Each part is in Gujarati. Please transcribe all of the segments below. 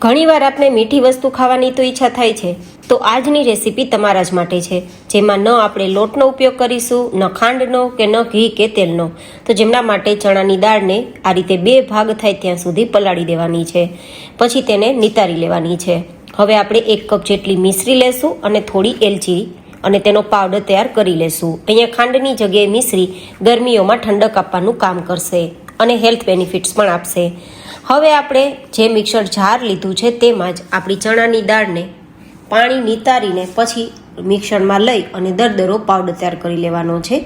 ઘણીવાર આપણે મીઠી વસ્તુ ખાવાની તો ઈચ્છા થાય છે, તો આજની રેસીપી તમારા જ માટે છે, જેમાં ન આપણે લોટનો ઉપયોગ કરીશું, ન ખાંડનો કે ન ઘી કે તેલનો. તો જેમના માટે ચણાની દાળને આ રીતે 2 ભાગ થાય ત્યાં સુધી પલાળી દેવાની છે, પછી તેને નિતારી લેવાની છે. હવે આપણે 1 કપ જેટલી મિશ્રી લેશું અને થોડી એલચી અને તેનો પાવડર તૈયાર કરી લેશું. અહીંયા ખાંડની જગ્યાએ મિશ્રી ગરમીઓમાં ઠંડક આપવાનું કામ કરશે અને હેલ્થ બેનિફિટ્સ પણ આપશે. હવે આપણે જે મિક્સર જાર લીધું છે તેમાં જ આપણી ચણાની દાળને પાણી નિતારીને પછી મિક્સરમાં લઈ અને દરદરો પાવડર તૈયાર કરી લેવાનો છે.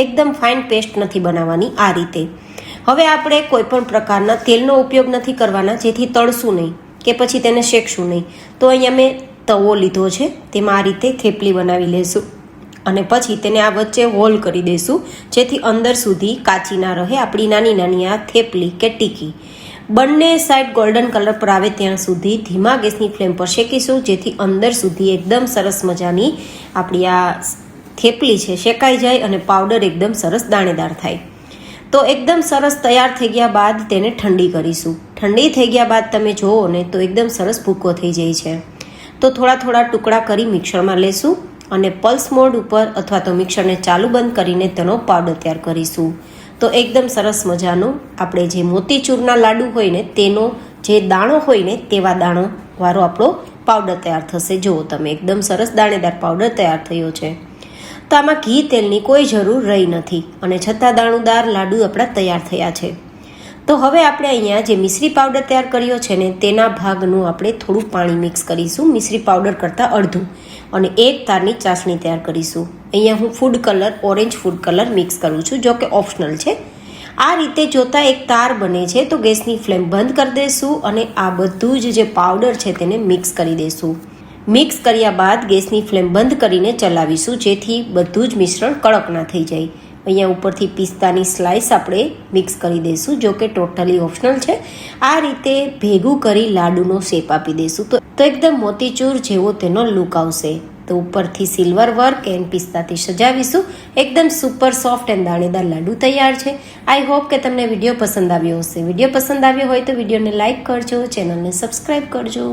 એકદમ ફાઇન પેસ્ટ નથી બનાવવાની, આ રીતે. હવે આપણે કોઈ પણ પ્રકારના તેલનો ઉપયોગ નથી કરવાના, જેથી તળશું નહીં કે પછી તેને શેકશું નહીં. તો અહીંયા મેં તવો લીધો છે, તેમાં આ રીતે થેપલી બનાવી લેશું અને પછી તેને આ વચ્ચે હોલ કરી દઈશું, જેથી અંદર સુધી કાચી ના રહે આપણી નાની નાની આ થેપલી કે ટીકી. બંને સાઈડ ગોલ્ડન કલર પર આવે ત્યાં સુધી ધીમા ગેસની ફ્લેમ પર શેકીશું, જેથી અંદર સુધી એકદમ સરસ મજાની આપણી આ થેપલી છે શેકાઈ જાય અને પાવડર એકદમ સરસ દાણેદાર થાય. તો એકદમ સરસ તૈયાર થઈ ગયા બાદ તેને ઠંડી કરીશું. ઠંડી થઈ ગયા બાદ તમે જુઓ ને તો એકદમ સરસ ભૂકો થઈ જાય છે. તો થોડા થોડા ટુકડા કરી મિક્સરમાં લેશું અને પલ્સ મોડ ઉપર અથવા તો મિક્સરને ચાલુ બંધ કરીને તેનો પાવડર તૈયાર કરીશું. તો એકદમ સરસ મજાનું આપણે જે મોતીચૂરના લાડુ હોય ને તેનો જે દાણો હોય ને તેવા દાણો વાળો આપણો પાવડર તૈયાર થશે. જુઓ તમે, એકદમ સરસ દાણેદાર પાવડર તૈયાર થયો છે. તો આમાં ઘી તેલની કોઈ જરૂર રહી નથી અને છતાં દાણુદાર લાડુ આપણા તૈયાર થયા છે. તો હવે આપણે અહીંયા જે મિશ્રી પાવડર તૈયાર કર્યો છે ને તેના ભાગનું આપણે થોડું પાણી મિક્સ કરીશું, મિશ્રી પાવડર કરતાં અડધું, અને 1 તારની ચાસણી તૈયાર કરીશું. અહીંયા હું food colour, orange food colour mix કરું છું, જો કે ઓપ્શનલ છે. આ રીતે જોતાં એક તાર બને છે તો ગેસની ફ્લેમ બંધ કરી દઈશું અને આ બધું જ જે પાવડર છે તેને મિક્સ કરી દઈશું. મિક્સ કર્યા બાદ ગેસની ફ્લેમ બંધ કરીને ચલાવીશું, જેથી બધું જ મિશ્રણ કડક ના થઈ જાય. અહીંયા ઉપરથી પિસ્તાની સ્લાઇસ આપણે મિક્સ કરી દઈશું, જો કે ટોટલી ઓપ્શનલ છે. આ રીતે ભેગું કરી લાડુનો શેપ આપી દઈશું તો એકદમ મોતીચૂર જેવો તેનો લુક આવશે. તો ઉપરથી સિલ્વર વર્ક એન્ડ પિસ્તાથી સજાવીશું. એકદમ સુપર સોફ્ટ એન્ડ દાણેદાર લાડુ તૈયાર છે. આઈ હોપ કે તમને વિડીયો પસંદ આવ્યો હશે. વિડીયો પસંદ આવ્યો હોય તો વિડીયોને લાઇક કરજો, ચેનલને સબસ્ક્રાઈબ કરજો.